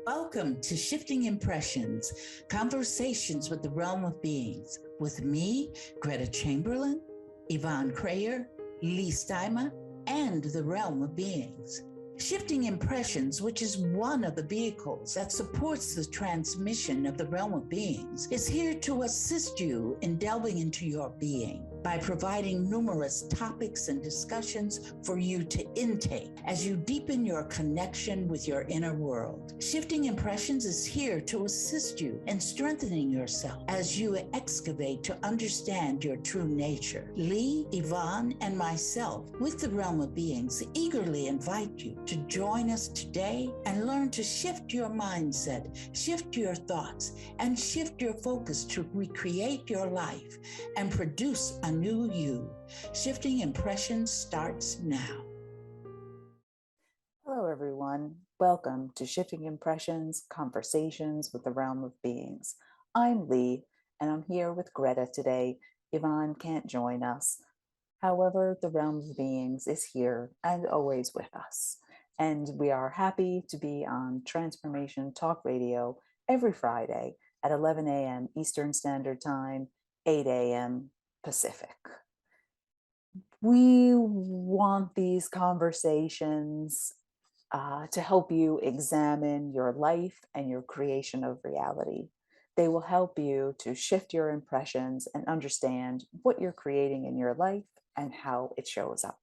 Welcome to Shifting Impressions, Conversations with the Realm of Beings, with me, Gretta Chamberlain, Yvonne Kraeher, Leigh Stima, and the Realm of Beings. Shifting Impressions, which is one of the vehicles that supports the transmission of the Realm of Beings, is here to assist you in delving into your being by providing numerous topics and discussions for you to intake as you deepen your connection with your inner world. Shifting Impressions is here to assist you in strengthening yourself as you excavate to understand your true nature. Leigh, Yvonne, and myself, with the Realm of Beings, eagerly invite you to join us today and learn to shift your mindset, shift your thoughts, and shift your focus to recreate your life and produce a new you. Shifting Impressions starts now. Hello, everyone. Welcome to Shifting Impressions, Conversations with the Realm of Beings. I'm Leigh, and I'm here with Gretta today. Yvonne can't join us. However, the Realm of Beings is here and always with us. And we are happy to be on Transformation Talk Radio every Friday at 11 a.m. Eastern Standard Time, 8 a.m. Pacific. We want these conversations to help you examine your life and your creation of reality. They will help you to shift your impressions and understand what you're creating in your life and how it shows up.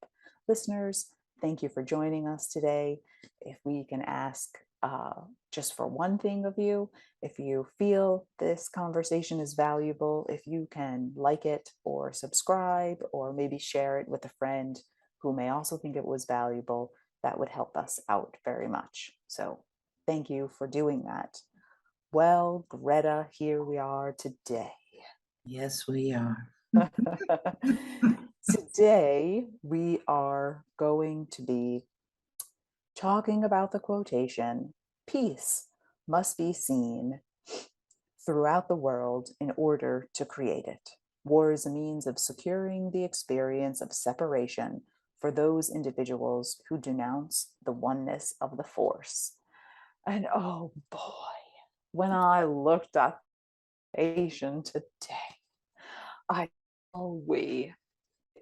Listeners, thank you for joining us today. If we can ask just for one thing of you, if you feel this conversation is valuable, if you can like it or subscribe or maybe share it with a friend who may also think it was valuable, that would help us out very much. So thank you for doing that. Well, Gretta, here we are today. Yes, we are. Today, we are going to be talking about the quotation, "Peace must be seen throughout the world in order to create it. War is a means of securing the experience of separation for those individuals who denounce the oneness of the force." And oh boy, when I looked at the quotation today,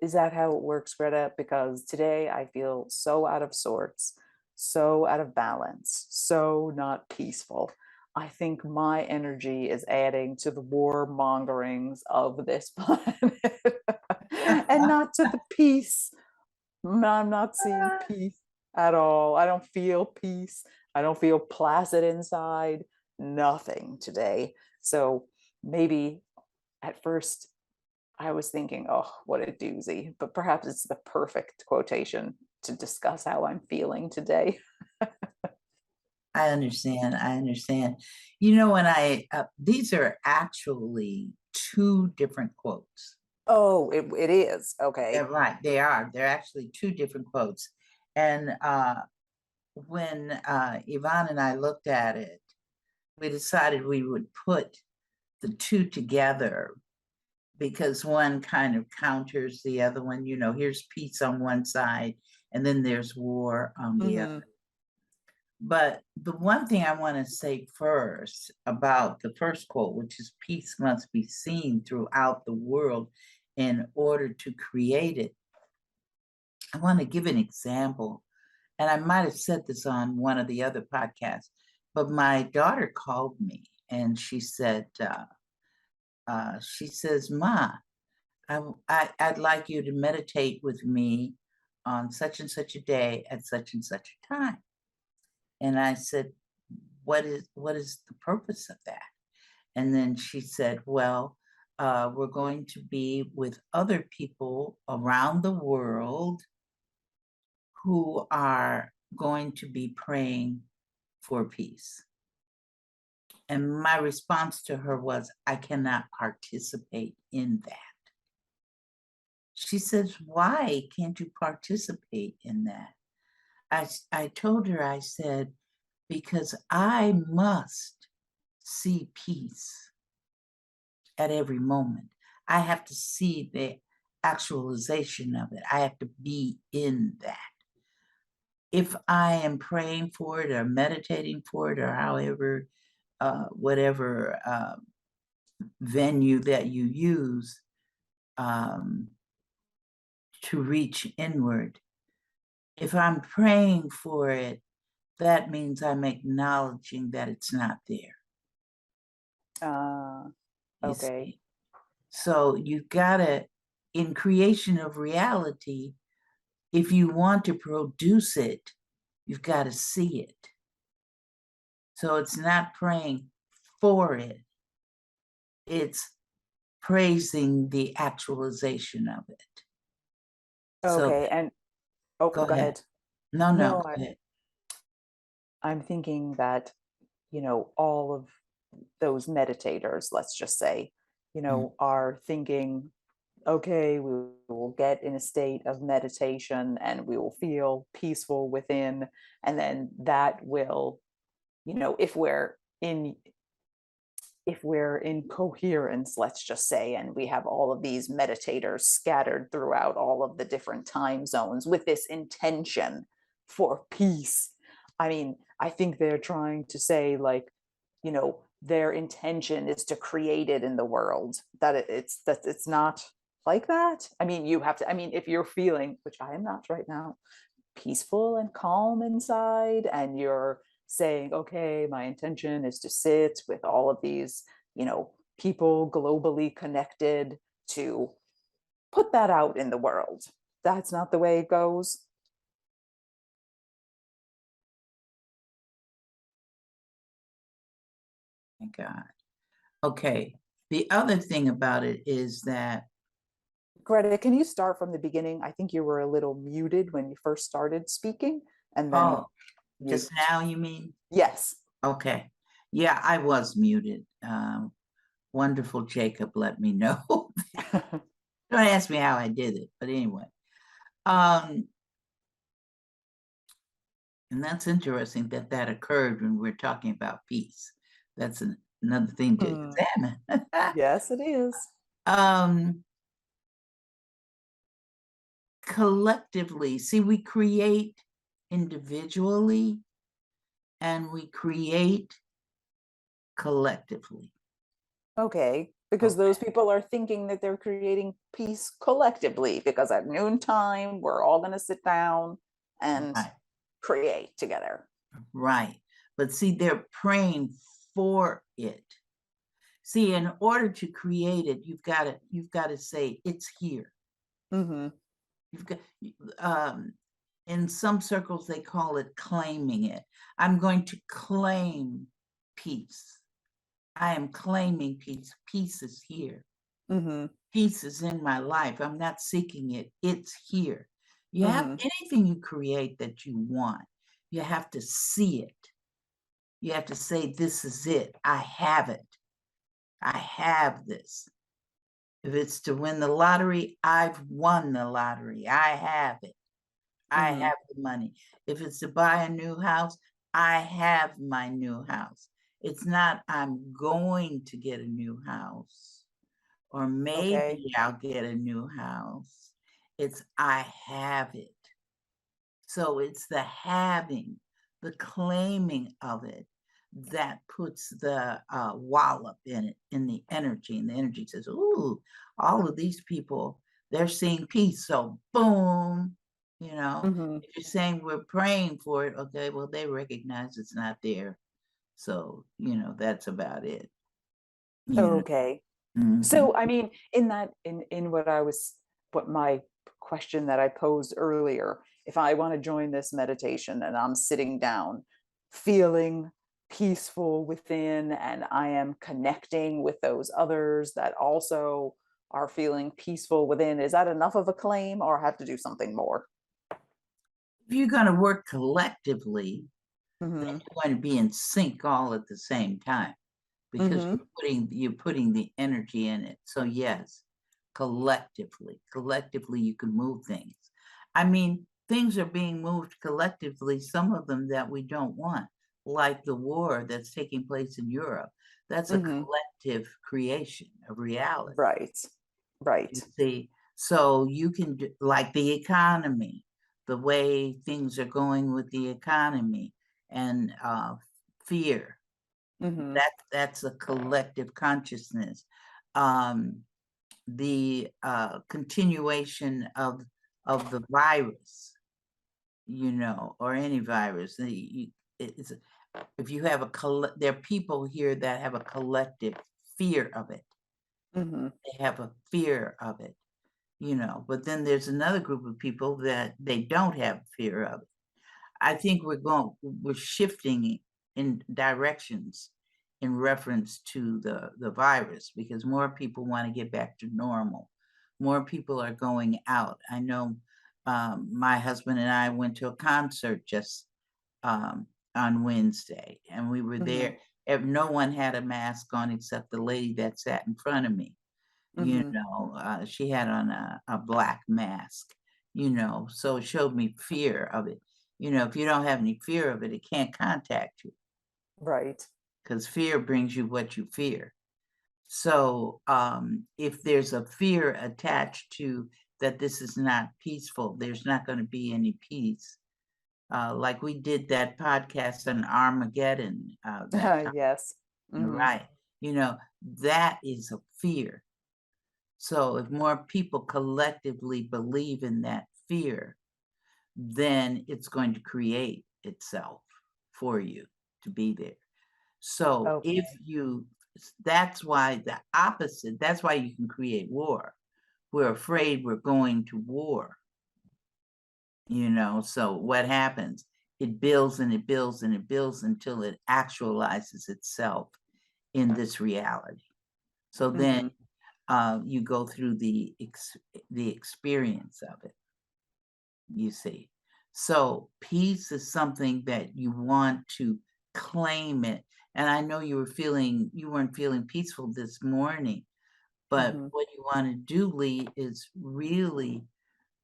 is that how it works, Gretta? Because today I feel so out of sorts, so out of balance, so not peaceful. I think my energy is adding to the warmongerings of this planet and not to the peace. I'm not seeing peace at all. I don't feel peace. I don't feel placid inside. Nothing today. So maybe at first I was thinking, oh, what a doozy, but perhaps it's the perfect quotation to discuss how I'm feeling today. I understand. You know, when these are actually two different quotes. Oh, it is. Okay. Yeah, right, they are. They're actually two different quotes. And when Yvonne and I looked at it, we decided we would put the two together because one kind of counters the other one. You know, here's peace on one side, and then there's war on the other. But the one thing I want to say first about the first quote, which is peace must be seen throughout the world in order to create it. I want to give an example. And I might have said this on one of the other podcasts, but my daughter called me and she said, "Ma, I'd like you to meditate with me on such and such a day at such and such a time." And I said, what is the purpose of that? And then she said, well, we're going to be with other people around the world who are going to be praying for peace. And my response to her was, I cannot participate in that. She says, why can't you participate in that? I told her, I said, because I must see peace at every moment. I have to see the actualization of it. I have to be in that. If I am praying for it or meditating for it or however, whatever venue that you use to reach inward, if I'm praying for it, that means I'm acknowledging that it's not there. You Okay. see? So you've got to, in creation of reality, if you want to produce it, you've got to see it. So it's not praying for it, it's praising the actualization of it. So Okay. And go go ahead. ahead. No, No, go ahead. I'm thinking that, all of those meditators, let's just say, Mm. are thinking, okay, we will get in a state of meditation and we will feel peaceful within. And then that will, if we're in coherence, let's just say, and we have all of these meditators scattered throughout all of the different time zones with this intention for peace. I mean, I think they're trying to say, like, their intention is to create it in the world, that it's not like that. I mean, you have to, I mean, if you're feeling, which I am not right now, peaceful and calm inside, and you're saying, okay, my intention is to sit with all of these, people globally connected, to put that out in the world. That's not the way it goes. My God. Okay. The other thing about it is that, Greta, can you start from the beginning? I think you were a little muted when you first started speaking, and then oh, you, just now you mean? yes. Okay. Yeah, I was muted. Wonderful Jacob let me know. Don't ask me how I did it, but anyway. And that's interesting that that occurred when we're talking about peace. That's another thing to Hmm. examine. Yes, it is. um, Collectively, see, we create individually and we create collectively. Okay, because Okay. those people are thinking that they're creating peace collectively, because at noontime, we're all going to sit down and Right. create together. Right. But see, they're praying for it. See, in order to create it, you've got to say it's here. Mm-hmm. You've got in some circles they call it claiming it. I'm going to claim peace. I am claiming peace. Peace is here. Mm-hmm. Peace is in my life. I'm not seeking it. It's here. You have Mm-hmm. anything you create that you want, you have to see it. You have to say, this is it. I have it. I have this. If it's to win the lottery, I've won the lottery. I have it. I Mm-hmm. have the money. If it's to buy a new house, I have my new house. It's not I'm going to get a new house or Okay. maybe I'll get a new house. It's I have it. So it's the having, the claiming of it that puts the wallop in it, in the energy. And the energy says, ooh, all of these people, they're seeing peace. So boom, Mm-hmm. if you're saying we're praying for it, okay, well, they recognize it's not there. So, that's about it. You know. Okay. Mhm. So, I mean, in what my question that I posed earlier, if I want to join this meditation and I'm sitting down, feeling peaceful within, and I am connecting with those others that also are feeling peaceful within, is that enough of a claim, or I have to do something more? If you're going to work collectively, then Mm-hmm. you're going to be in sync all at the same time because Mm-hmm. you're putting the energy in it. So yes, collectively you can move things. I mean, things are being moved collectively, some of them that we don't want, like the war that's taking place in Europe. That's a collective creation of reality. Right. Right. You see, so you can do, like the economy, the way things are going with the economy and fear. That's a collective consciousness. The continuation of the virus, you know, or any virus. It's, if you have there are people here that have a collective fear of it. They have a fear of it, you know, but then there's another group of people that they don't have fear of it. I think we're shifting in directions in reference to the virus, because more people want to get back to normal. More people are going out. I know my husband and I went to a concert just on Wednesday, and we were there. No one had a mask on except the lady that sat in front of me. You know, she had on a black mask, you know, so it showed me fear of it. You know, if you don't have any fear of it, it can't contact you. Right. Because fear brings you what you fear. So if there's a fear attached to that this is not peaceful, there's not going to be any peace. Like we did that podcast on Armageddon. Yes. Right. You know, that is a fear. So if more people collectively believe in that fear, then it's going to create itself for you to be there. So if you, that's why the opposite, that's why you can create war. We're afraid we're going to war. You know, so what happens? It builds and it builds and it builds until it actualizes itself in this reality. So then you go through the experience of it, you see. So peace is something that you want to claim it. And I know you weren't feeling peaceful this morning, but what you want to do, Leigh, is really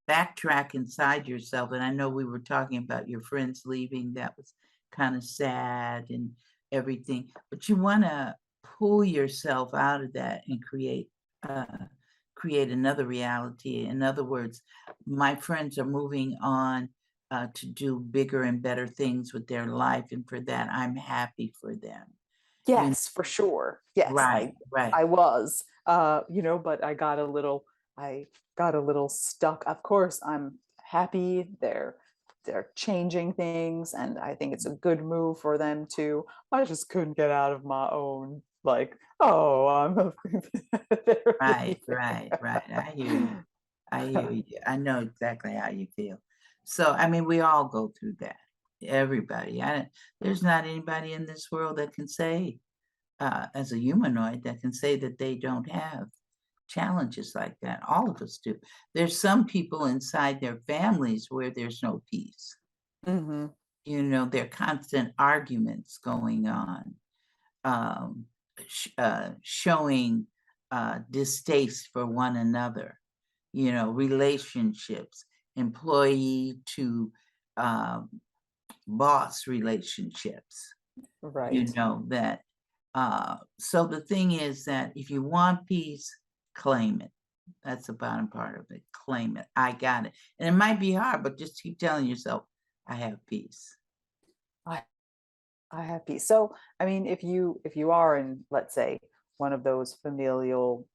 backtrack inside yourself. And I know we were talking about your friends leaving. That was kind of sad and everything, but you want to pull yourself out of that and create another reality. In other words, my friends are moving on to do bigger and better things with their life, and for that, I'm happy for them. Yes, for sure. Yes, right. I was, you know, but I got a little stuck. Of course, I'm happy they're changing things, and I think it's a good move for them too. I just couldn't get out of my own, like, oh, I'm right. I hear you. I know exactly how you feel. So, I mean, we all go through that. Everybody. There's not anybody in this world that can say, as a humanoid, that can say that they don't have challenges like that. All of us do. There's some people inside their families where there's no peace. You know, there are constant arguments going on, showing distaste for one another, you know, relationships, employee to boss relationships. right. You know, that so the thing is that if you want peace, claim it. That's the bottom part of it. Claim it. I got it. And it might be hard, but just keep telling yourself, I have peace. I have peace. So, I mean, if you are in, let's say, one of those familial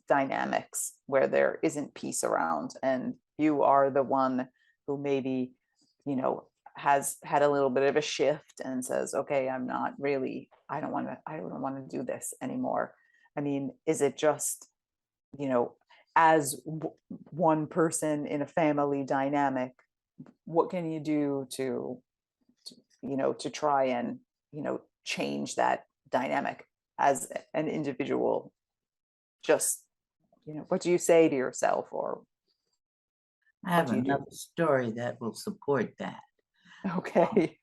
dynamics where there isn't peace around, and you are the one who maybe, you know, has had a little bit of a shift and says, okay, I don't want to do this anymore. I mean, is it just, you know, as one person in a family dynamic, what can you do to you know, to try and, you know, change that dynamic as an individual? Just, you know, what do you say to yourself, or I have what do you do? another story that will support that. Okay.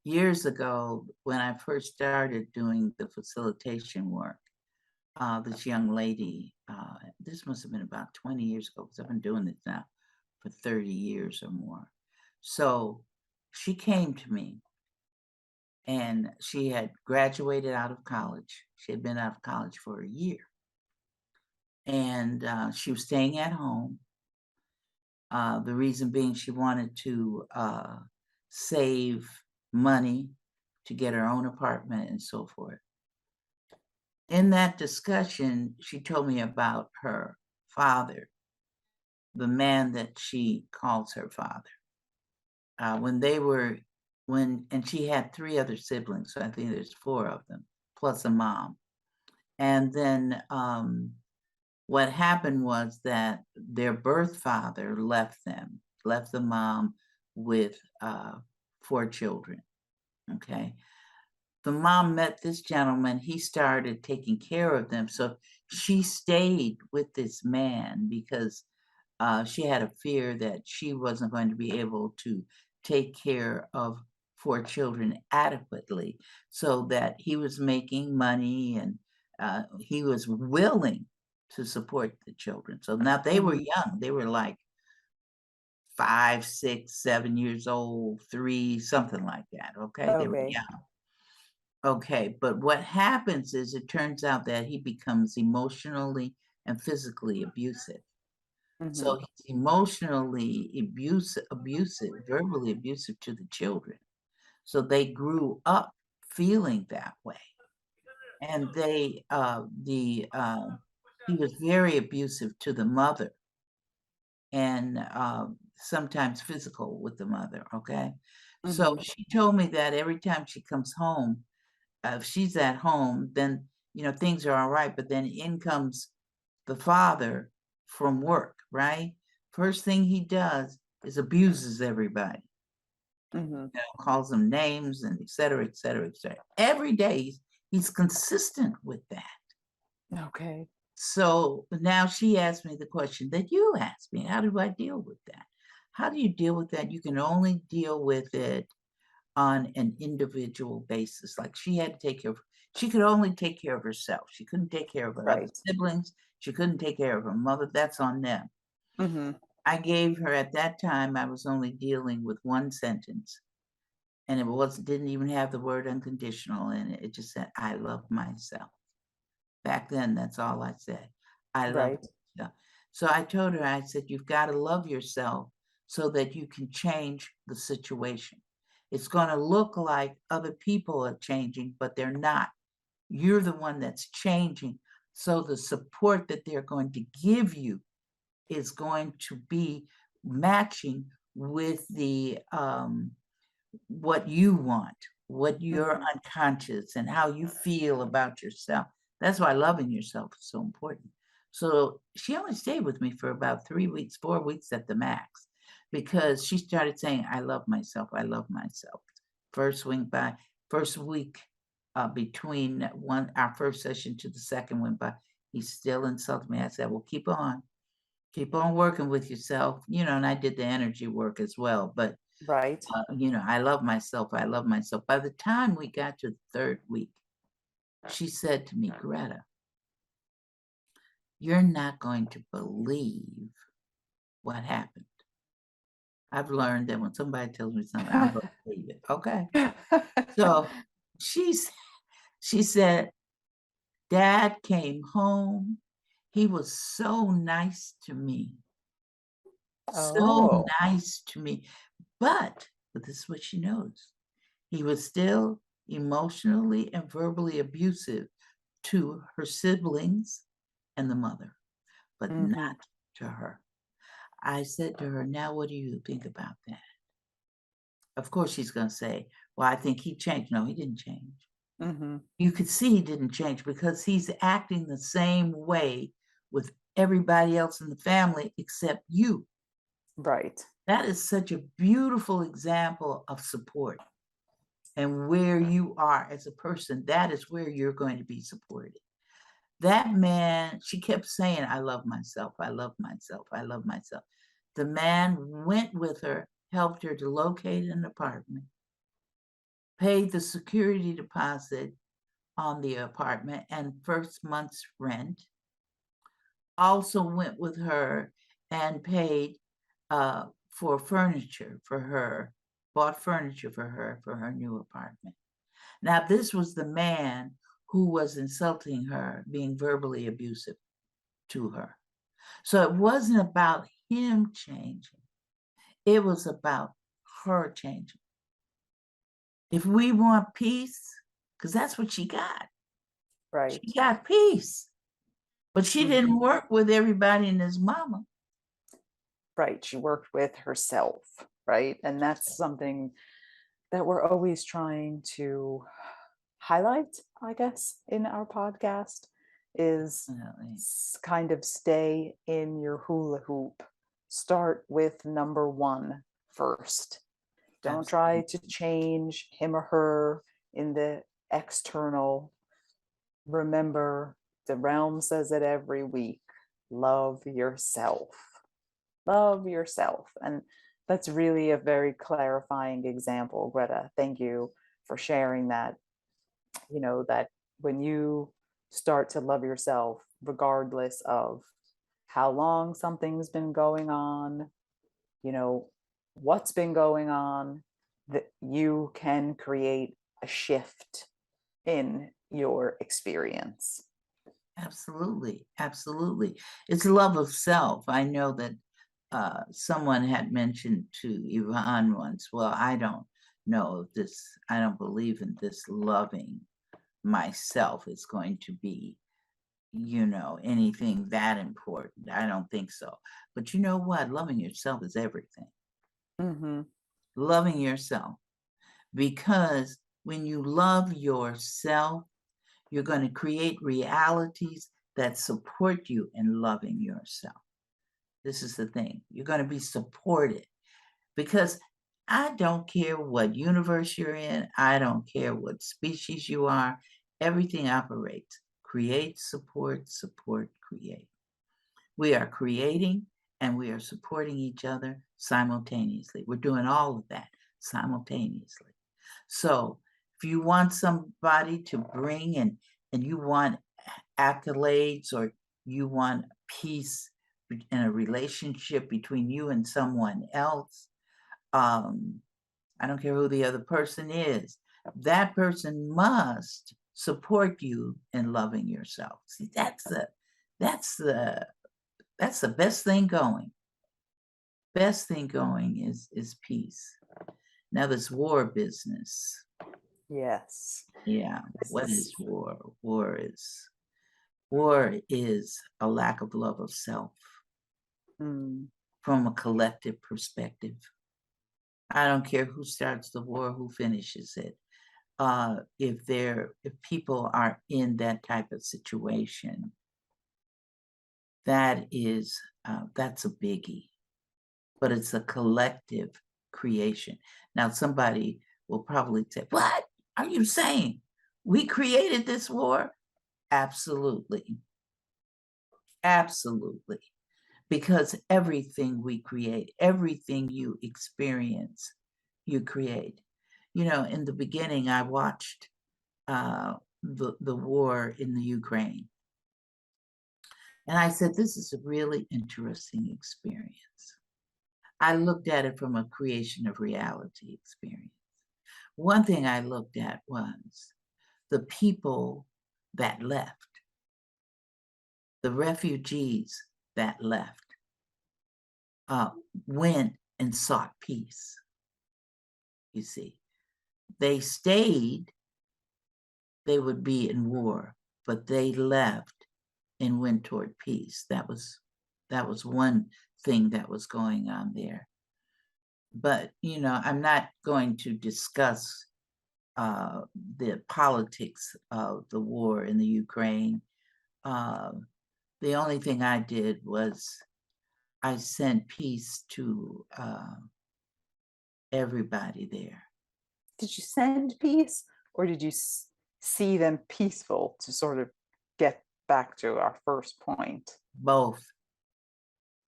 Years ago, when I first started doing the facilitation work, this young lady, this must have been about 20 years ago, because I've been doing this now for 30 years or more. So she came to me and she had graduated out of college. She had been out of college for a year, and she was staying at home. The reason being she wanted to save money to get her own apartment and so forth. In that discussion, she told me about her father, the man that she calls her father. And she had 3 other siblings, so I think there's 4 of them, plus a mom. And then what happened was that their birth father left the mom with 4 children, okay? The mom met this gentleman, he started taking care of them, so she stayed with this man because she had a fear that she wasn't going to be able to take care of 4 children adequately, so that he was making money and he was willing to support the children. So now they were young. They were like 5, 6, 7 years old, 3, something like that. Okay. They were Okay. young. Okay. But what happens is it turns out that he becomes emotionally and physically abusive. So he's emotionally abusive, verbally abusive to the children. So they grew up feeling that way. And he was very abusive to the mother and sometimes physical with the mother, okay? So she told me that every time she comes home, if she's at home, then, things are all right, but then in comes the father from work, right? First thing he does is abuses everybody. Calls them names and et cetera, et cetera, et cetera. Every day he's consistent with that. Okay. So now she asked me the question that you asked me. How do I deal with that? How do you deal with that? You can only deal with it on an individual basis. Like she could only take care of herself. She couldn't take care of her other siblings. She couldn't take care of her mother. That's on them. I gave her, at that time, I was only dealing with 1 sentence. And it didn't even have the word unconditional in it. It just said, I love myself. Back then, that's all I said. I love myself. So I told her, I said, you've got to love yourself so that you can change the situation. It's going to look like other people are changing, but they're not. You're the one that's changing. So the support that they're going to give you is going to be matching with the what you want, what you're unconscious and how you feel about yourself. That's why loving yourself is so important. So she only stayed with me for about 3 weeks, 4 weeks at the max, because she started saying, I love myself. I love myself. First week between our first session to the second went by, he still insulted me. I said, well, keep on working with yourself, and I did the energy work as well. But, I love myself. I love myself. By the time we got to the 3rd week, she said to me, Gretta, you're not going to believe what happened. I've learned that when somebody tells me something, I'm going to believe it. Okay. So she said, Dad came home. He was so nice to me. So nice to me. But this is what she knows. He was still emotionally and verbally abusive to her siblings and the mother, but not to her. I said to her, now what do you think about that? Of course, she's going to say, well, I think he changed. No, he didn't change. You could see he didn't change because he's acting the same way with everybody else in the family except you. Right. That is such a beautiful example of support. And where you are as a person, that is where you're going to be supported. That man, she kept saying, I love myself. I love myself. I love myself. The man went with her, helped her to locate an apartment, paid the security deposit on the apartment and first month's rent, also went with her and paid for furniture for her, bought furniture for her new apartment. Now, this was the man who was insulting her, being verbally abusive to her. So it wasn't about him changing. It was about her changing. If we want peace, because that's what she got. Right. She got peace. But she Mhm. didn't work with everybody and his mama. Right. She worked with herself. Right. And that's something that we're always trying to highlight, I guess, in our podcast is Definitely. kind of stay in your hula hoop. Start with number one first. Don't try to change him or her in the external. Remember, the realm says it every week. Love yourself. Love yourself. And that's really a very clarifying example, Greta. Thank you for sharing that. You know, that when you start to love yourself, regardless of how long something's been going on, you know, what's been going on, that you can create a shift in your experience. Absolutely. Absolutely. It's love of self. I know that someone had mentioned to Yvonne once, well, I don't know if this, I don't believe in this loving myself is going to be, you know, anything that important. I don't think so. But you know what? Loving yourself is everything. Mm-hmm. Loving yourself. Because when you love yourself, you're going to create realities that support you in loving yourself. This is the thing. You're going to be supported because I don't care what universe you're in. I don't care what species you are. Everything operates. Create, support, support, create. We are creating and we are supporting each other simultaneously. We're doing all of that simultaneously. So if you want somebody to bring and you want accolades or you want peace in a relationship between you and someone else, I don't care who the other person is, that person must support you in loving yourself. See, that's the best thing going. Best thing going is peace. Now this war business. Yes. Yeah. What is war? War is a lack of love of self from a collective perspective. I don't care who starts the war, who finishes it. If people are in that type of situation, that's a biggie. But it's a collective creation. Now somebody will probably say, "What are you saying? We created this war?" Absolutely. Absolutely. Because everything we create, everything you experience, you create. You know, in the beginning, I watched the war in the Ukraine. And I said, this is a really interesting experience. I looked at it from a creation of reality experience. One thing I looked at was the people that left, the refugees that left, went and sought peace. You see, they stayed, they would be in war, but they left and went toward peace. That was one thing that was going on there. But, you know, I'm not going to discuss the politics of the war in the Ukraine. The only thing I did was I sent peace to everybody there. Did you send peace or did you see them peaceful to sort of get back to our first point? Both.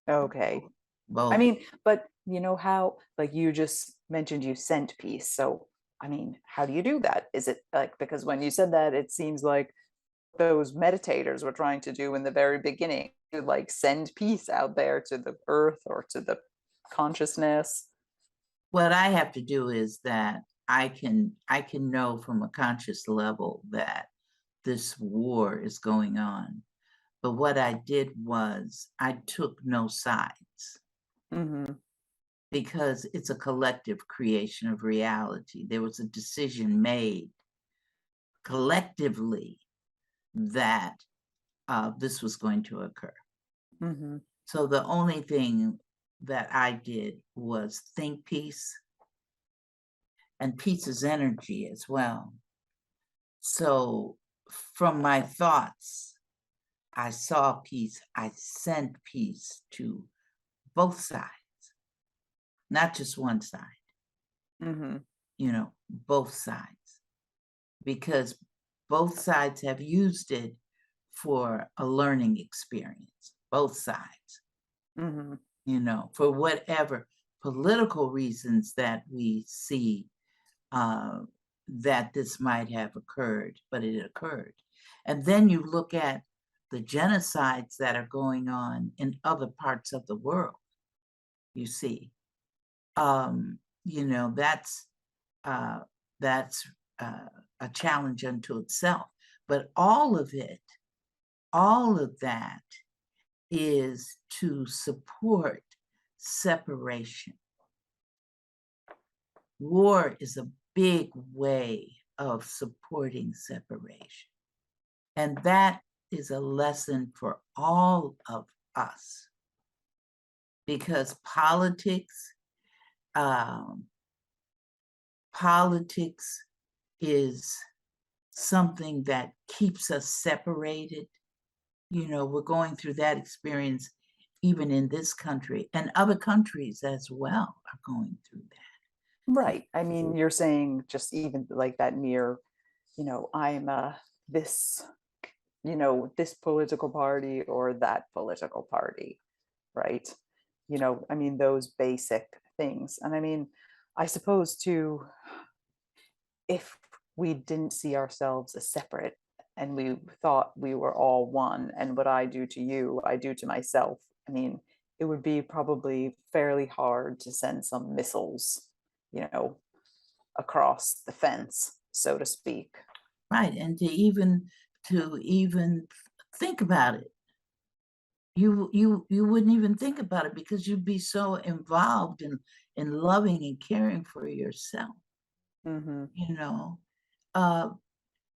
Okay. Both. I mean, but you know how, like you just mentioned you sent peace. So, I mean, how do you do that? Is it like, because when you said that, it seems like those meditators were trying to do in the very beginning, to like send peace out there to the earth or to the consciousness. What I have to do is that I can know from a conscious level that this war is going on. But what I did was I took no sides because it's a collective creation of reality. There was a decision made collectively that this was going to occur. So the only thing that I did was think peace, and peace is energy as well. So from my thoughts, I saw peace. I sent peace to both sides, not just one side, you know, both sides, because both sides have used it for a learning experience, both sides, you know, for whatever political reasons that we see that this might have occurred, but it occurred. And then you look at the genocides that are going on in other parts of the world, you see. You know, that's a challenge unto itself. But all of that is to support separation. War is a big way of supporting separation. And that is a lesson for all of us, because politics is something that keeps us separated. You know, we're going through that experience even in this country, and other countries as well are going through that. Right. I mean, you're saying just even like that mere, you know, I'm this, you know, this political party or that political party, right? You know, I mean, those basic things. And I mean, I suppose too, if we didn't see ourselves as separate and we thought we were all one, and what I do to you, I do to myself, I mean, it would be probably fairly hard to send some missiles, you know, across the fence, so to speak. Right, and to even think about it, you wouldn't even think about it because you'd be so involved in loving and caring for yourself. You know,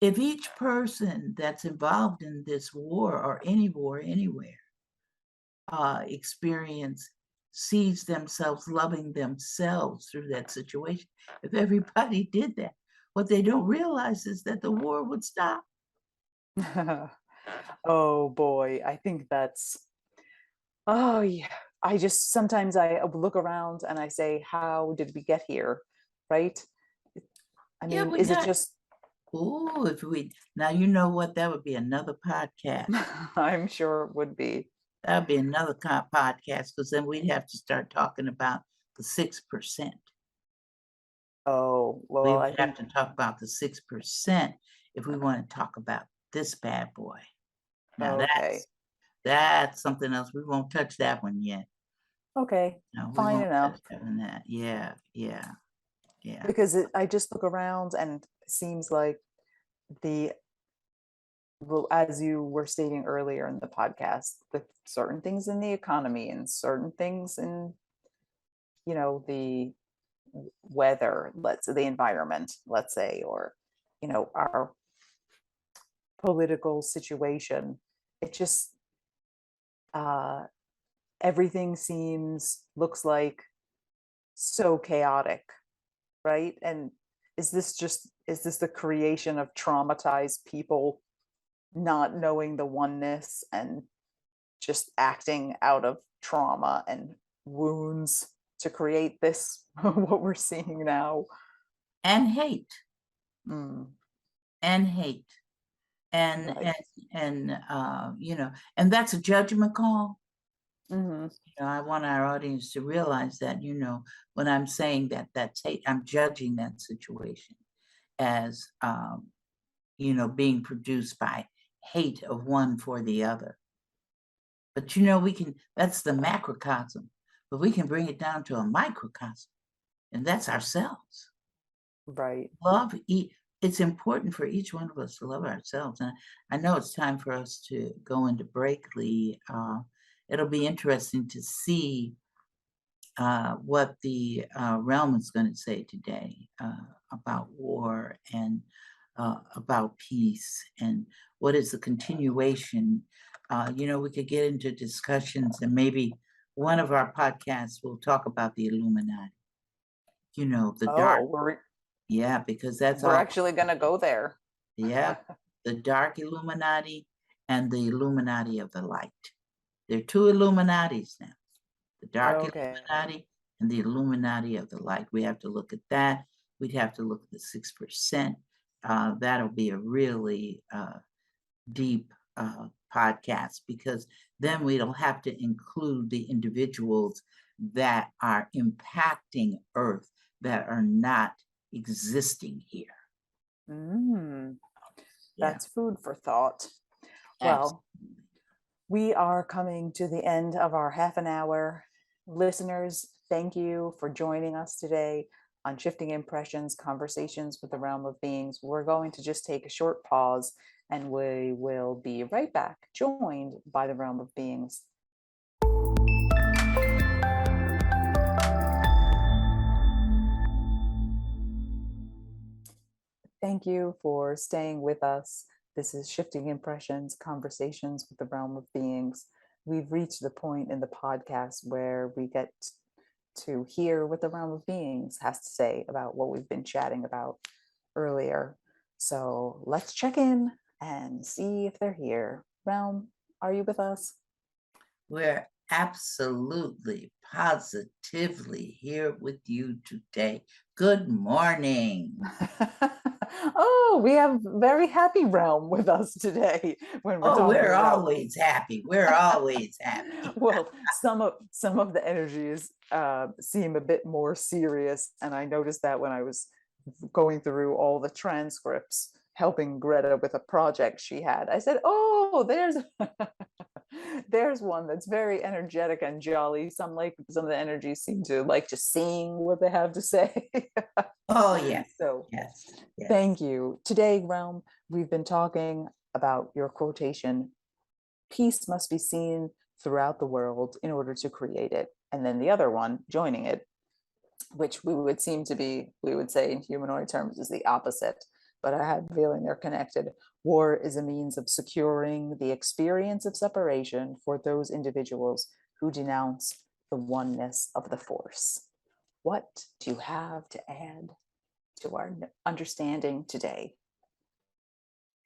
if each person that's involved in this war or any war anywhere experience sees themselves loving themselves through that situation, if everybody did that, what they don't realize is that the war would stop. Oh boy, I think that's, oh yeah. I just sometimes I look around and I say, how did we get here? Right? I Yeah, mean, we is it got, just, oh, if we, now you know what, that would be another podcast. I'm sure it would be. That would be another podcast, because then we'd have to start talking about the 6%. Oh, We well, I would have think, to talk about the 6% if we want to talk about this bad boy. Now okay. that's something else. We won't touch that one yet. Okay, No, we fine won't enough. touch that one. Yeah. Because I just look around and it seems like the, well, as you were stating earlier in the podcast, with certain things in the economy and certain things in, you know, the weather, let's say the environment, let's say, or, you know, our political situation, it just, uh, everything looks like so chaotic, right? And is this the creation of traumatized people not knowing the oneness and just acting out of trauma and wounds to create this what we're seeing now? And hate. Mm, And hate. And right. you know, and that's a judgment call. Mm-hmm. You know, I want our audience to realize that, you know, when I'm saying that that's hate, I'm judging that situation as you know, being produced by hate of one for the other. But you know, we can, that's the macrocosm, but we can bring it down to a microcosm, and that's ourselves. Right. Love, it's important for each one of us to love ourselves. And I know it's time for us to go into break, Leigh. It'll be interesting to see what the realm is going to say today about war and about peace, and what is the continuation. We could get into discussions, and maybe one of our podcasts will talk about the Illuminati, the dark. Oh, Yeah, because that's we're all. actually going to go there. Yeah, the dark Illuminati and the Illuminati of the light. There are two Illuminatis now, the dark Okay. Illuminati and the Illuminati of the light. We have to look at that. We'd have to look at the 6%. That'll be a really deep podcast, because then we'll have to include the individuals that are impacting Earth that are not existing here. Yeah. That's food for thought. Absolutely. Well, we are coming to the end of our half an hour. Listeners, thank you for joining us today on Shifting Impressions, Conversations with the Realm of Beings. We're going to just take a short pause, and we will be right back, joined by the Realm of Beings. Thank you for staying with us. This is Shifting Impressions, Conversations with the Realm of Beings. We've reached the point in the podcast where we get to hear what the Realm of Beings has to say about what we've been chatting about earlier. So let's check in and see if they're here. Realm, are you with us? We're absolutely, positively here with you today. Good morning. Oh, we have very happy Realm with us today when we're talking we're about... always happy. We're always happy. Well, some of the energies seem a bit more serious, and I noticed that when I was going through all the transcripts, helping Greta with a project she had. I said, "Oh, there's one that's very energetic and jolly. Some of the energies seem to like just seeing what they have to say." Oh, yes. So Yes. thank you. Today, Realm, we've been talking about your quotation, "Peace must be seen throughout the world in order to create it." And then the other one, joining it, which we would say in humanoid terms is the opposite, but I had a feeling they're connected. "War is a means of securing the experience of separation for those individuals who denounce the oneness of the force." What do you have to add to our understanding today?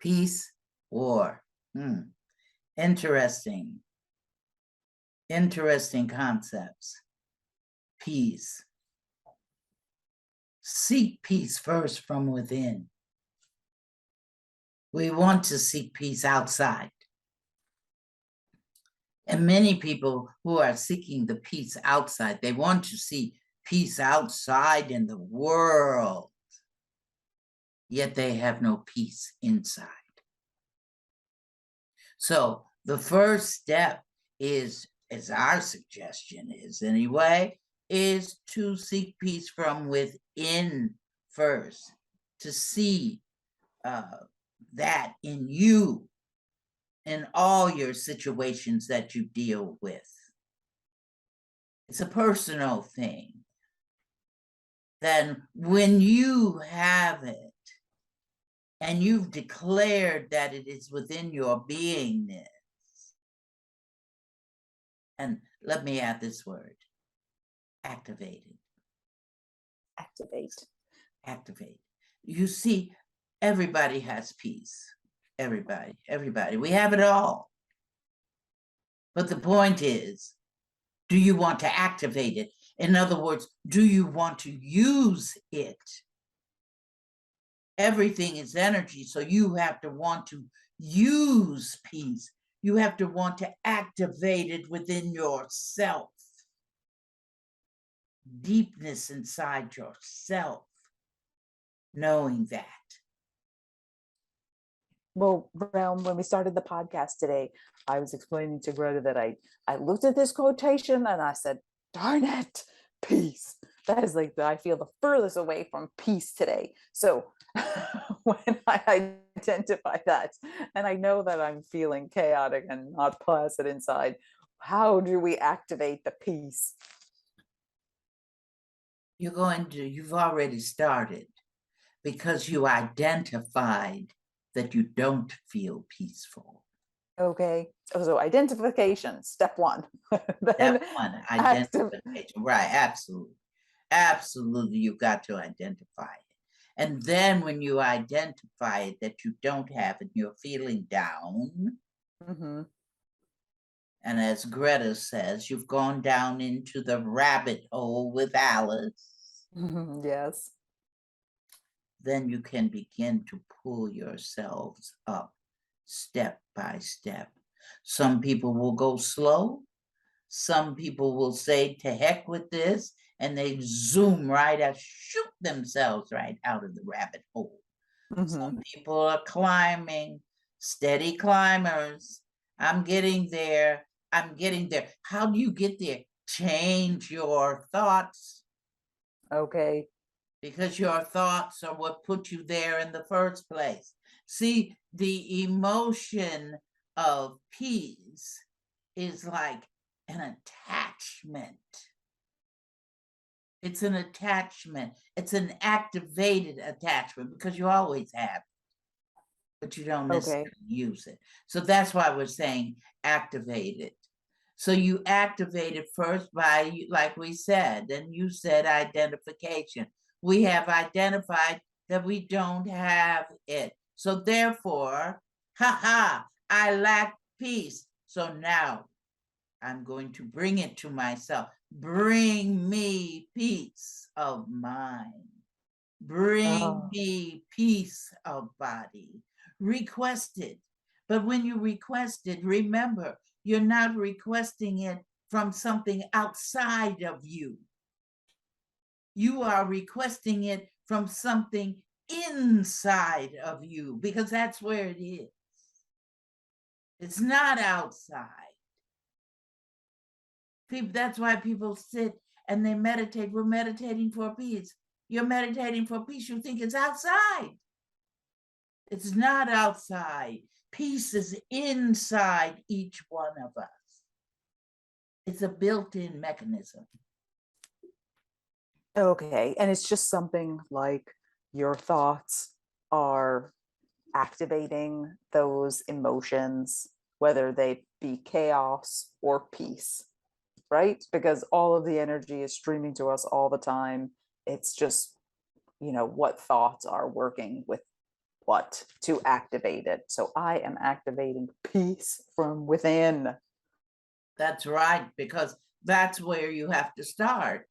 Peace, war. Interesting. Interesting concepts. Peace. Seek peace first from within. We want to seek peace outside. And many people who are seeking the peace outside, they want to see peace outside in the world, yet they have no peace inside. So the first step is, as our suggestion is anyway, is to seek peace from within first, to see that in you, in all your situations that you deal with. It's a personal thing. Then when you have it and you've declared that it is within your beingness, and let me add this word, activated. Activate. You see, everybody has peace. Everybody. We have it all. But the point is, do you want to activate it? In other words, do you want to use it? Everything is energy, so you have to want to use peace. You have to want to activate it within yourself. Deepness inside yourself, knowing that. Well, Realm, when we started the podcast today, I was explaining to Greta that I looked at this quotation and I said, darn it, peace. that is like I feel the furthest away from peace today. So when I identify that and I know that I'm feeling chaotic and not placid inside, how do we activate the peace? You've already started because you identified that you don't feel peaceful. Okay. So identification, step one. Then Step one, identification. Right, absolutely. Absolutely, you've got to identify it. And then when you identify it that you don't have it, you're feeling down. Mm-hmm. And as Greta says, you've gone down into the rabbit hole with Alice. Yes. Then you can begin to pull yourselves up step by step. Some people will go slow. Some people will say, to heck with this, and they zoom right out, shoot themselves right out of the rabbit hole. Mm-hmm. Some people are climbing, steady climbers. I'm getting there. I'm getting there. How do you get there? Change your thoughts. Okay. Because your thoughts are what put you there in the first place. See, the emotion of peace is like an attachment. It's an attachment. It's an activated attachment because you always have it, but you don't necessarily use it. So that's why we're saying activate it. So you activate it first by, like we said, and you said identification. We have identified that we don't have it. So therefore, I lack peace. So now I'm going to bring it to myself. Bring me peace of mind. Bring me peace of body. Request it. But when you request it, remember, you're not requesting it from something outside of you. You are requesting it from something inside of you because that's where it is. It's not outside. That's why people sit and they meditate. We're meditating for peace. You're meditating for peace. You think it's outside. It's not outside. Peace is inside each one of us. It's a built-in mechanism. Okay. And it's just something like your thoughts are activating those emotions, whether they be chaos or peace, right? Because all of the energy is streaming to us all the time. It's just, what thoughts are working with what to activate it. So I am activating peace from within. That's right, because that's where you have to start.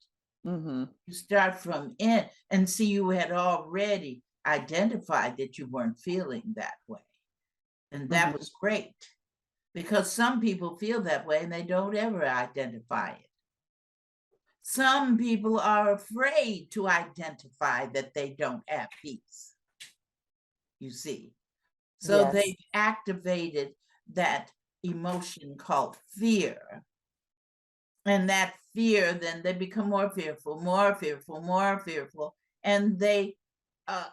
Mm-hmm. You start from in, and see, you had already identified that you weren't feeling that way. And that was great, because some people feel that way and they don't ever identify it. Some people are afraid to identify that they don't have peace, you see. So Yes. they've activated that emotion called fear. And that fear, then they become more fearful, more fearful, more fearful. And they,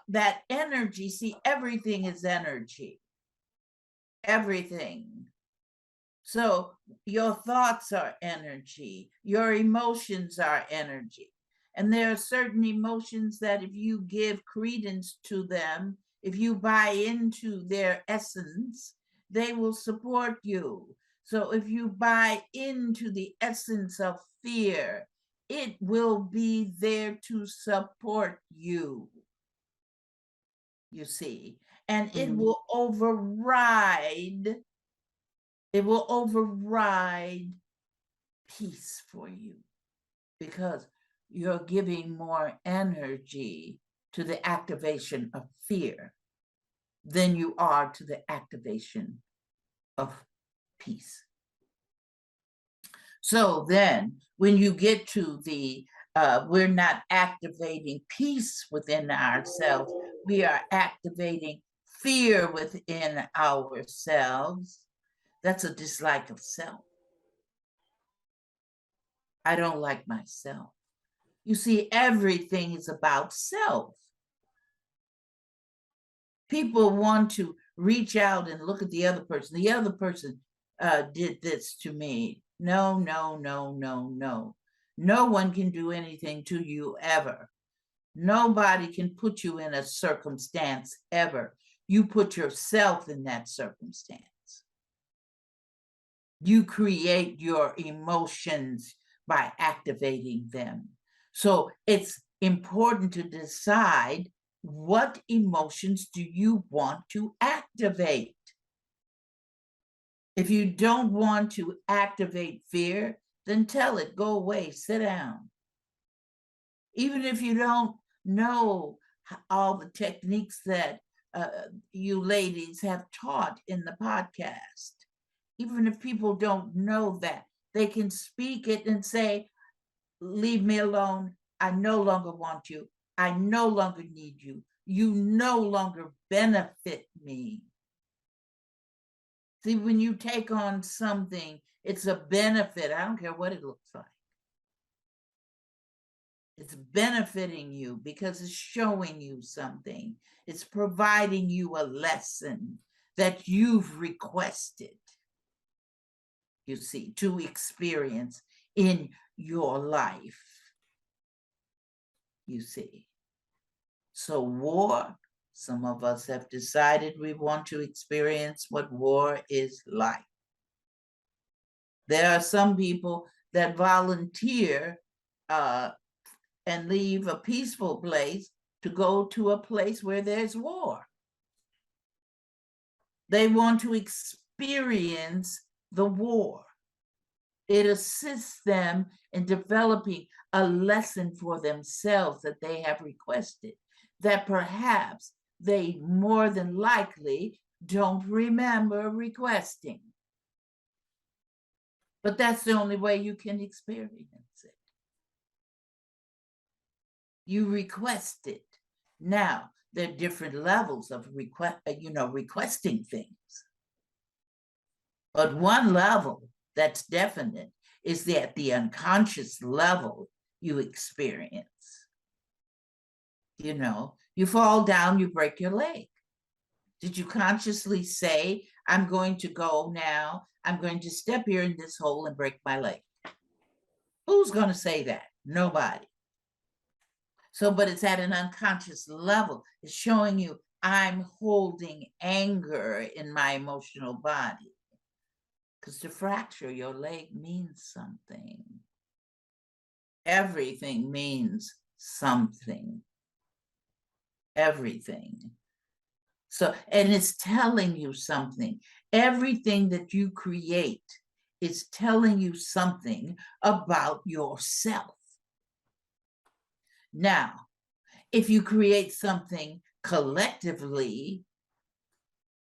that energy, see, everything is energy. Everything. So your thoughts are energy, your emotions are energy. And there are certain emotions that if you give credence to them, if you buy into their essence, they will support you. So if you buy into the essence of fear, it will be there to support you, you see, and it will override peace for you because you're giving more energy to the activation of fear than you are to the activation of peace. So then when you get to the, we're not activating peace within ourselves, we are activating fear within ourselves. That's a dislike of self. I don't like myself. You see, everything is about self. People want to reach out and look at the other person. The other person did this to me. No, no, no, no, no. No one can do anything to you ever. Nobody can put you in a circumstance ever. You put yourself in that circumstance. You create your emotions by activating them. So it's important to decide, what emotions do you want to activate? If you don't want to activate fear, then tell it, go away, sit down. Even if you don't know all the techniques that you ladies have taught in the podcast, even if people don't know that, they can speak it and say, leave me alone. I no longer want you. I no longer need you. You no longer benefit me. See, when you take on something, it's a benefit. I don't care what it looks like. It's benefiting you because it's showing you something. It's providing you a lesson that you've requested, you see, to experience in your life, you see. So war, some of us have decided we want to experience what war is like. There are some people that volunteer and leave a peaceful place to go to a place where there's war. They want to experience the war. It assists them in developing a lesson for themselves that they have requested, that perhaps they more than likely don't remember requesting. But that's the only way you can experience it. You request it. Now, there are different levels of requesting things. But one level that's definite is that the unconscious level you experience. You know, you fall down, you break your leg. Did you consciously say, I'm going to go now, I'm going to step here in this hole and break my leg? Who's going to say that? Nobody. So, but it's at an unconscious level. It's showing you, I'm holding anger in my emotional body. Because to fracture your leg means something. Everything means something. Everything. So, and it's telling you something. Everything that you create is telling you something about yourself. Now, if you create something collectively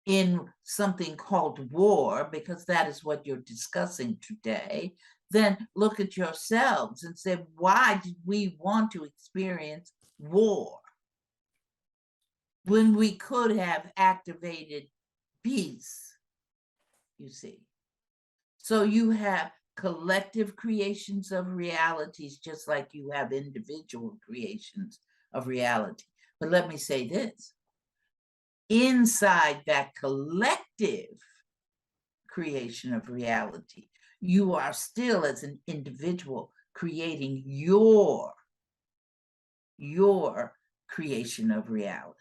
in something called war, because that is what you're discussing today, then look at yourselves and say, why did we want to experience war when we could have activated peace, you see? So you have collective creations of realities, just like you have individual creations of reality. But let me say this, inside that collective creation of reality, you are still as an individual creating your creation of reality.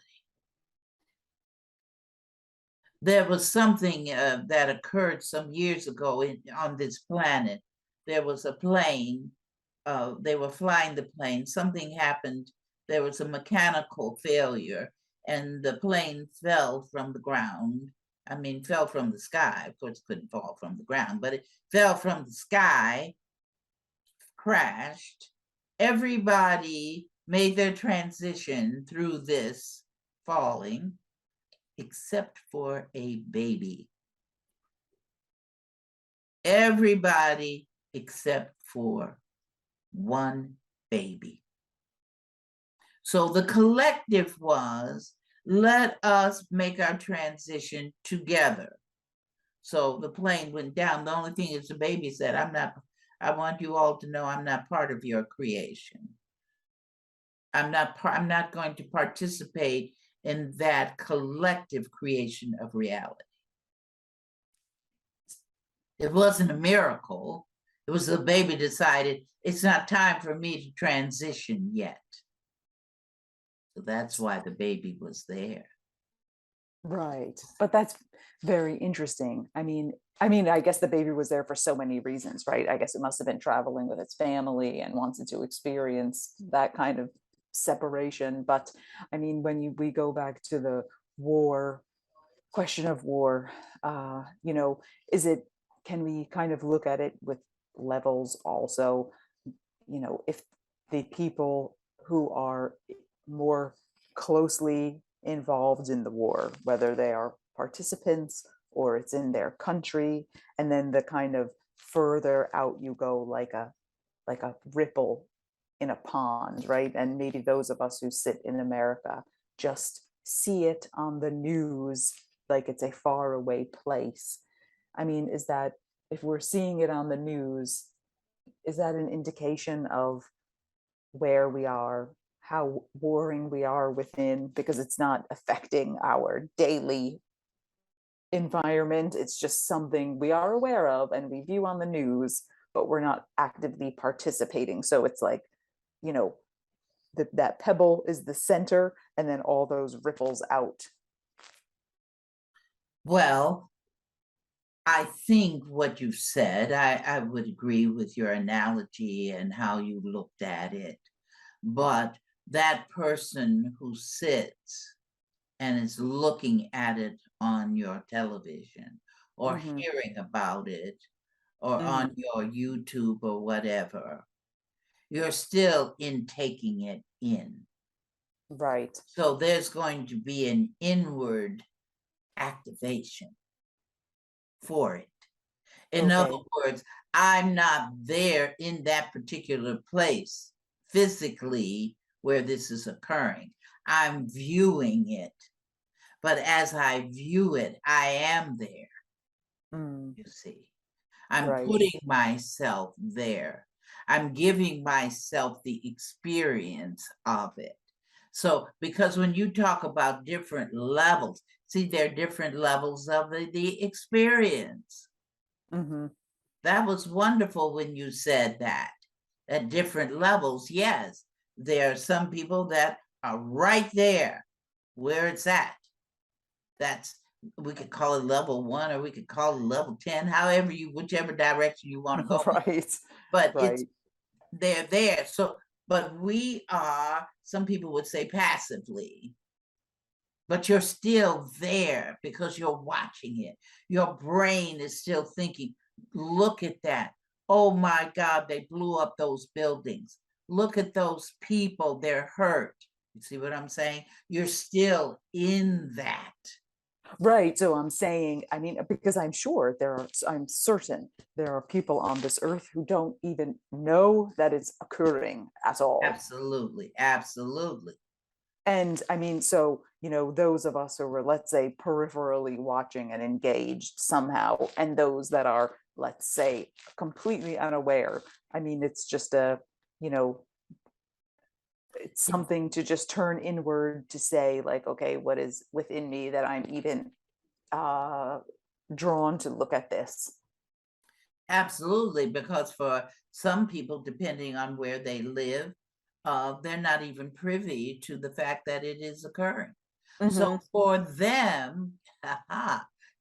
There was something that occurred some years ago on this planet. There was a plane, they were flying the plane, something happened, there was a mechanical failure, and the plane fell from the ground. I mean, fell from the sky. Of course, it couldn't fall from the ground, but it fell from the sky, crashed. Everybody made their transition through this falling, except for a baby. Everybody except for one baby. So the collective was, let us make our transition together. So the plane went down. The only thing is the baby said, I want you all to know I'm not part of your creation. I'm not going to participate in that collective creation of reality. It wasn't a miracle. It was the baby decided it's not time for me to transition yet. So that's why the baby was there. Right. But that's very interesting. I mean, I guess the baby was there for so many reasons, right? I guess it must have been traveling with its family and wanted to experience that kind of separation. But I mean, when we go back to the war, question of war, you know, can we kind of look at it with levels also? You know, if the people who are more closely involved in the war, whether they are participants or it's in their country, and then the kind of further out you go, like a ripple in a pond, right? And maybe those of us who sit in America just see it on the news like it's a far away place. I mean, is that, if we're seeing it on the news, is that an indication of where we are, how warring we are within, because it's not affecting our daily environment? It's just something we are aware of and we view on the news, but we're not actively participating. So it's like, you know, that pebble is the center and then all those ripples out. Well, I think what you've said, I would agree with your analogy and how you looked at it. But that person who sits and is looking at it on your television or hearing about it or on your YouTube or whatever, you're still taking it in. Right. So there's going to be an inward activation for it. In other words, I'm not there in that particular place physically where this is occurring. I'm viewing it. But as I view it, I am there. You see, I'm putting myself there. I'm giving myself the experience of it. So, because when you talk about different levels, see, there are different levels of the experience. That was wonderful when you said that, at different levels. Yes, there are some people that are right there where it's at. That's, we could call it level 1 or we could call it level 10, however whichever direction you want to go. Right. But right. they're there. So, but we are, some people would say passively, but you're still there because you're watching it. Your brain is still thinking, look at that. Oh my God, they blew up those buildings. Look at those people, they're hurt. You see what I'm saying? You're still in that. Right. So I'm saying, I mean, because I'm certain there are people on this earth who don't even know that it's occurring at all. Absolutely. Absolutely. And I mean, so, you know, those of us who were, let's say, peripherally watching and engaged somehow, and those that are, let's say, completely unaware. I mean, it's just you know, it's something to just turn inward to say, like, okay, what is within me that I'm even drawn to look at this? Absolutely, because for some people, depending on where they live, they're not even privy to the fact that it is occurring. So for them,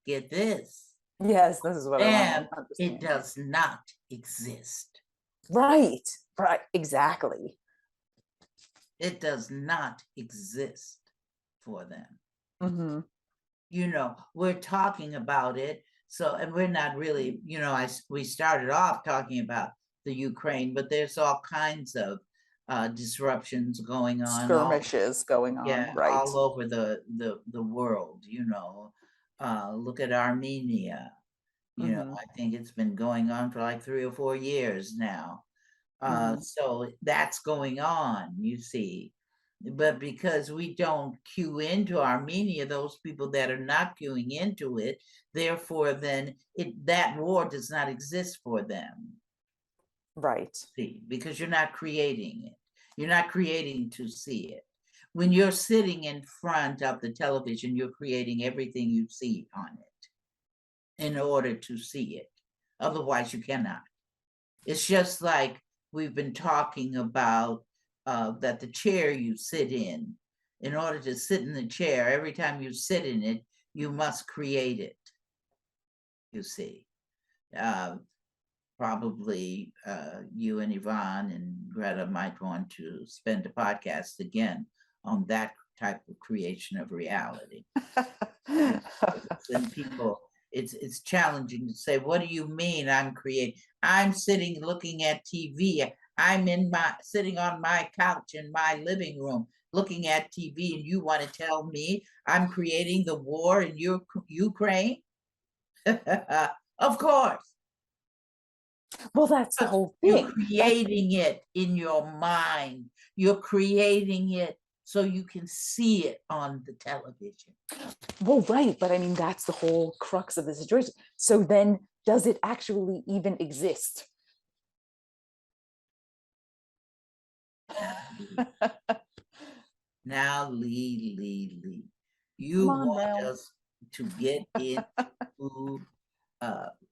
get this. Yes, this is what I want to understand. It does not exist. Right. Right. Exactly. It does not exist for them. You know, we're talking about it. So, and we're not really, you know, we started off talking about the Ukraine, but there's all kinds of disruptions going on. Skirmishes going on, right? All over the world, you know. Look at Armenia. You know, I think it's been going on for like 3 or 4 years now. So that's going on, you see. But because we don't cue into Armenia, those people that are not cueing into it, therefore then that war does not exist for them. Right. See, because you're not creating it. You're not creating to see it. When you're sitting in front of the television, you're creating everything you see on it in order to see it. Otherwise, you cannot. It's just like we've been talking about that the chair you sit in order to sit in the chair, every time you sit in it, you must create it, you see. Probably you and Yvonne and Greta might want to spend a podcast again on that type of creation of reality. And people, it's challenging to say, what do you mean I'm creating? I'm sitting looking at TV. I'm sitting on my couch in my living room looking at TV, and you want to tell me I'm creating the war in Ukraine? Of course. Well, that's the whole thing. You're creating it in your mind. You're creating it so you can see it on the television. Well, right. But I mean, that's the whole crux of the situation. So then does it actually even exist? Now, Leigh, you want us to get into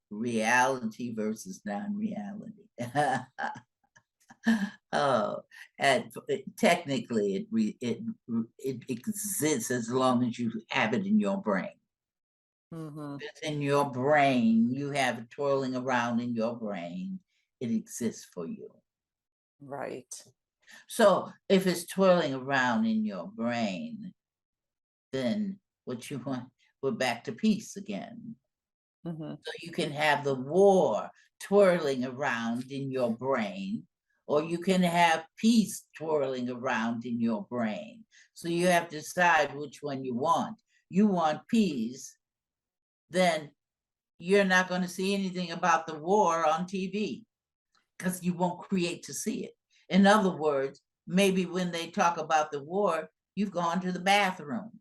reality versus non-reality. Oh, and technically it exists as long as you have it in your brain. It's in your brain. You have it twirling around in your brain. It exists for you. Right. So if it's twirling around in your brain, then what you want, we're back to peace again. So you can have the war twirling around in your brain, or you can have peace twirling around in your brain. So you have to decide which one you want. You want peace, then you're not going to see anything about the war on TV because you won't create to see it. In other words, maybe when they talk about the war, you've gone to the bathroom.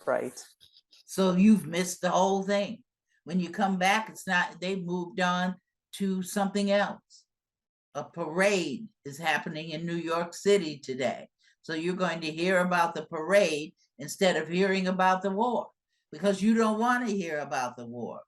Right. So you've missed the whole thing. When you come back, it's not, they've moved on to something else. A parade is happening in New York City today. So you're going to hear about the parade instead of hearing about the war, because you don't want to hear about the war.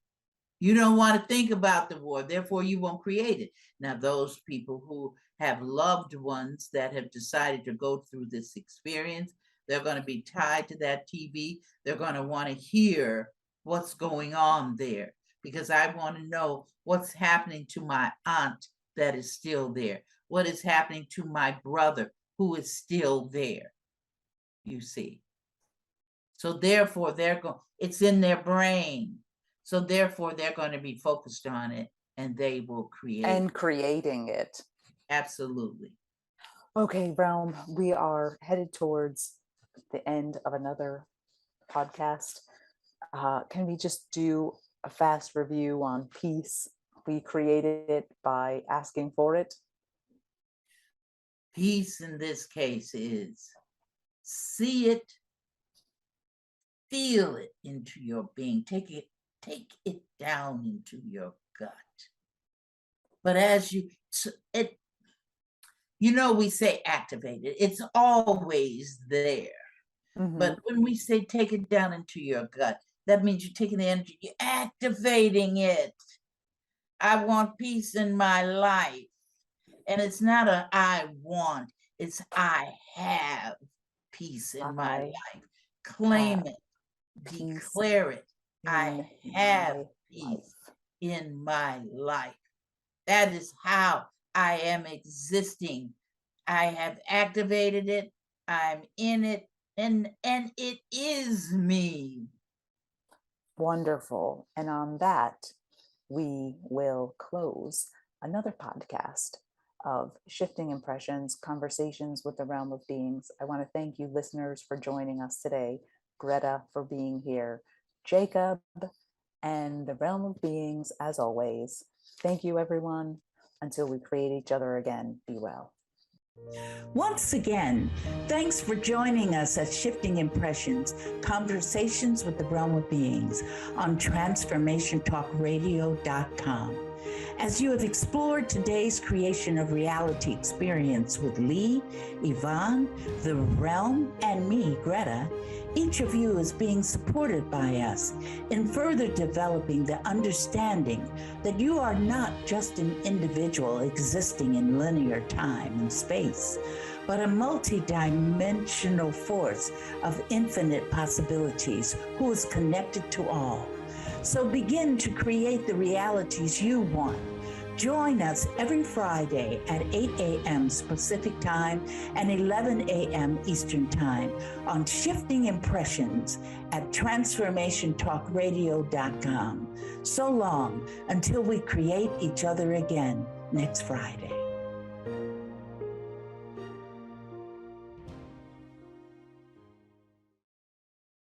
You don't want to think about the war, therefore you won't create it. Now, those people who have loved ones that have decided to go through this experience, they're going to be tied to that TV. They're going to want to hear what's going on there, because I want to know what's happening to my aunt that is still there. What is happening to my brother who is still there, you see. So therefore, it's in their brain. So therefore, they're going to be focused on it, and they will create. And creating it. Absolutely. Okay, Realm, we are headed towards the end of another podcast. Can we just do a fast review on peace? We created it by asking for it. Peace in this case is see it, feel it into your being, take it down into your gut. But as we say activate it, it's always there. But when we say take it down into your gut, that means you're taking the energy, you're activating it. I want peace in my life. And it's not a I want, it's I have peace in my life. Claim it, declare it. I have peace in my life. That is how I am existing. I have activated it. I'm in it, and it is me. Wonderful. And on that, we will close another podcast of Shifting Impressions, Conversations with the Realm of Beings. I want to thank you, listeners, for joining us today. Greta for being here. Jacob and the Realm of Beings, as always. Thank you, everyone. Until we create each other again, be well. Once again, thanks for joining us at Shifting Impressions, Conversations with the Realm of Beings on TransformationTalkRadio.com. As you have explored today's creation of reality experience with Leigh, Yvonne, the realm, and me, Greta, each of you is being supported by us in further developing the understanding that you are not just an individual existing in linear time and space, but a multi-dimensional force of infinite possibilities who is connected to all. So begin to create the realities you want. Join us every Friday at 8 a.m. Pacific Time and 11 a.m. Eastern Time on Shifting Impressions at transformationtalkradio.com. So long until we create each other again next Friday.